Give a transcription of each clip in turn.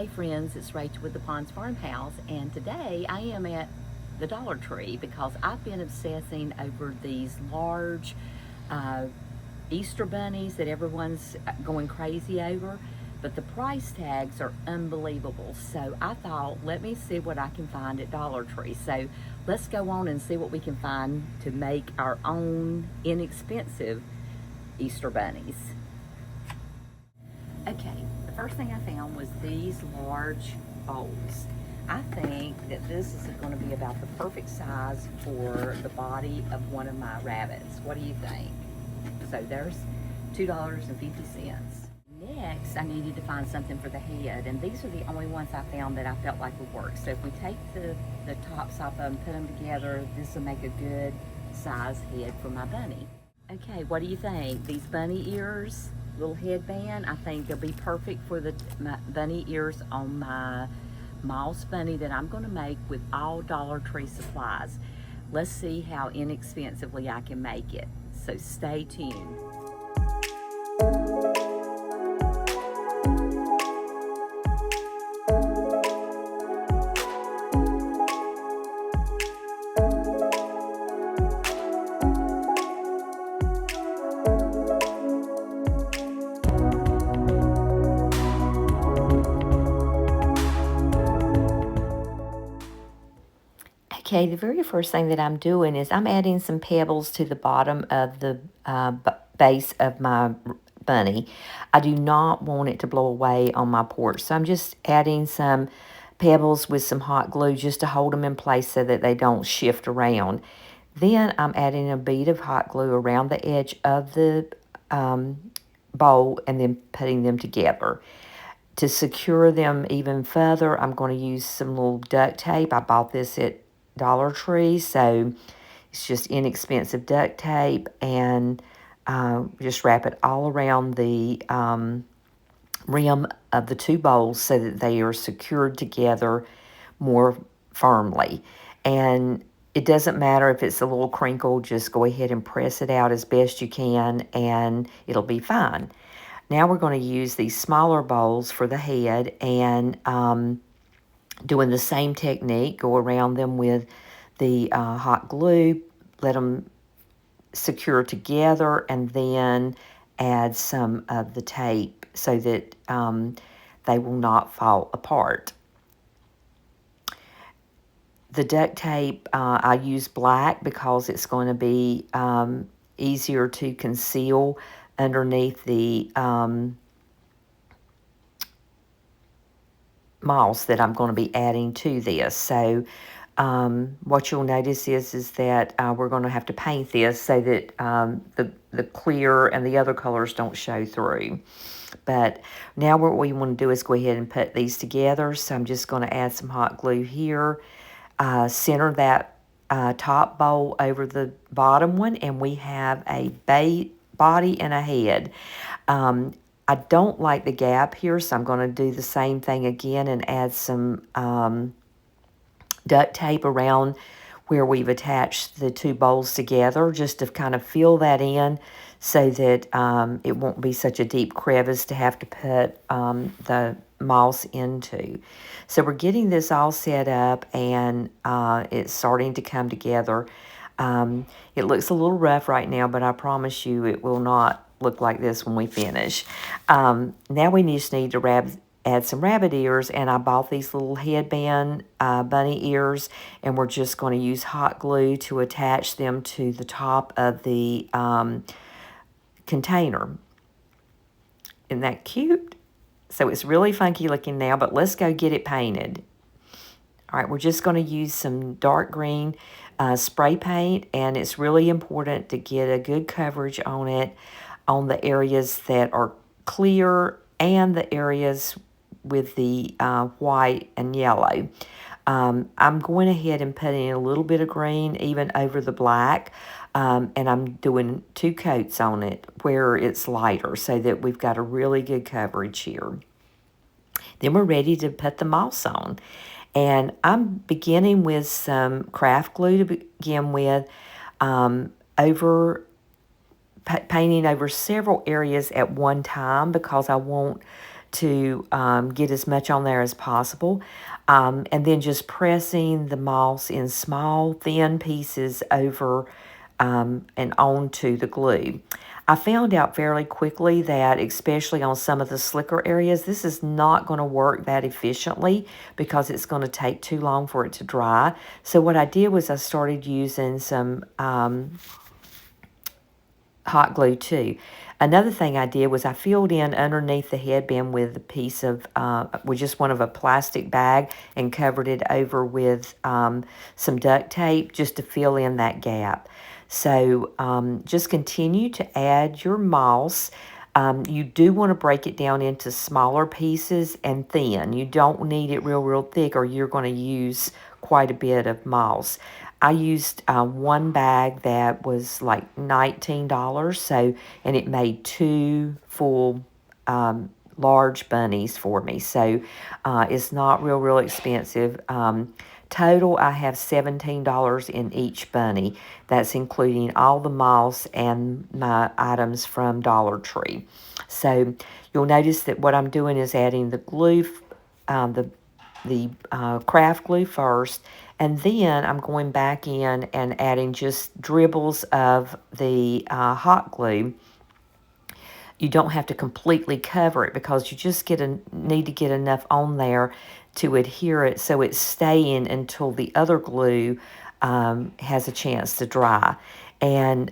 Hey friends, it's Rachel with the Ponds Farmhouse, and today I am at the Dollar Tree because I've been obsessing over these large uh, Easter bunnies that everyone's going crazy over, but the price tags are unbelievable. So I thought, let me see what I can find at Dollar Tree. So let's go on and see what we can find to make our own inexpensive Easter bunnies. Okay, the first thing I found was these large bowls. I think that this is going to be about the perfect size for the body of one of my rabbits. What do you think? So there's $2.50. Next, I needed to find something for the head, and these are the only ones I found that I felt like would work. So if we take the tops off of them, put them together, this will make a good size head for my bunny. Okay, what do you think? These bunny ears, little headband, I think they'll be perfect for my bunny ears on my mouse bunny that I'm going to make with all Dollar Tree supplies. Let's see how inexpensively I can make it. So stay tuned. Okay, the very first thing that I'm doing is I'm adding some pebbles to the bottom of the base of my bunny. I do not want it to blow away on my porch, so I'm just adding some pebbles with some hot glue just to hold them in place so that they don't shift around. Then I'm adding a bead of hot glue around the edge of the bowl and then putting them together. To secure them even further, I'm going to use some little duct tape. I bought this at Dollar Tree, so it's just inexpensive duct tape, and just wrap it all around the rim of the two bowls so that they are secured together more firmly. And it doesn't matter if it's a little crinkle, just go ahead and press it out as best you can and it'll be fine. Now we're going to use these smaller bowls for the head, and doing the same technique, go around them with the hot glue, let them secure together, and then add some of the tape so that they will not fall apart. The duct tape, I use black because it's going to be easier to conceal underneath the moss that I'm going to be adding to this. So what you'll notice is that we're going to have to paint this so that the clear and the other colors don't show through. But now what we want to do is go ahead and put these together. So I'm just going to add some hot glue here, center that top bowl over the bottom one, and we have a body and a head. I don't like the gap here, so I'm going to do the same thing again and add some duct tape around where we've attached the two bowls together, just to kind of fill that in so that it won't be such a deep crevice to have to put the moss into. So we're getting this all set up, and it's starting to come together. It looks a little rough right now, but I promise you it will not look like this when we finish. Now we just need to add some rabbit ears, and I bought these little headband bunny ears, and we're just going to use hot glue to attach them to the top of the container. Isn't that cute? So it's really funky looking now, but let's go get it painted. All right, we're just going to use some dark green spray paint, and it's really important to get a good coverage on it, on the areas that are clear and the areas with the white and yellow. I'm going ahead and putting a little bit of green even over the black, and I'm doing 2 coats on it where it's lighter so that we've got a really good coverage here. Then we're ready to put the moss on. And I'm beginning with some craft glue to begin with, painting over several areas at one time because I want to get as much on there as possible. And then just pressing the moss in small, thin pieces over and onto the glue. I found out fairly quickly that, especially on some of the slicker areas, this is not going to work that efficiently because it's going to take too long for it to dry. So what I did was I started using some hot glue too. Another thing I did was I filled in underneath the headband with a piece of, with just one of a plastic bag, and covered it over with some duct tape just to fill in that gap. So just continue to add your moss. You do want to break it down into smaller pieces and thin. You don't need it real thick, or you're going to use quite a bit of moss. I used one bag that was like $19, so, and it made 2 full large bunnies for me. So it's not real expensive. Total, I have $17 in each bunny. That's including all the moss and my items from Dollar Tree. So you'll notice that what I'm doing is adding the glue, the craft glue first, and then I'm going back in and adding just dribbles of the hot glue. You don't have to completely cover it because you just need to get enough on there to adhere it so it's staying until the other glue has a chance to dry. And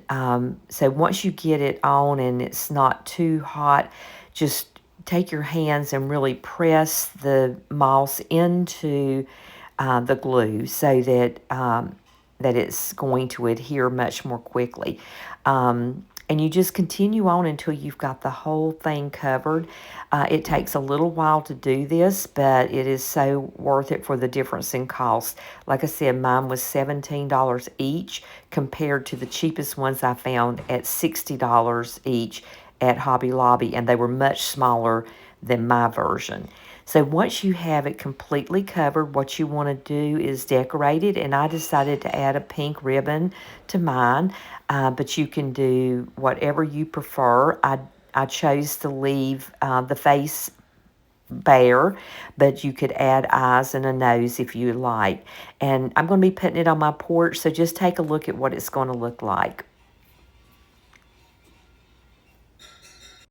so once you get it on and it's not too hot, just take your hands and really press the moss into the glue so that that it's going to adhere much more quickly. And you just continue on until you've got the whole thing covered. It takes a little while to do this, but it is so worth it for the difference in cost. Like I said, mine was $17 each compared to the cheapest ones I found at $60 each at Hobby Lobby, and they were much smaller than my version. So once you have it completely covered, what you want to do is decorate it, and I decided to add a pink ribbon to mine, but you can do whatever you prefer. I chose to leave the face bare, but you could add eyes and a nose if you like. And I'm going to be putting it on my porch, so just take a look at what it's going to look like.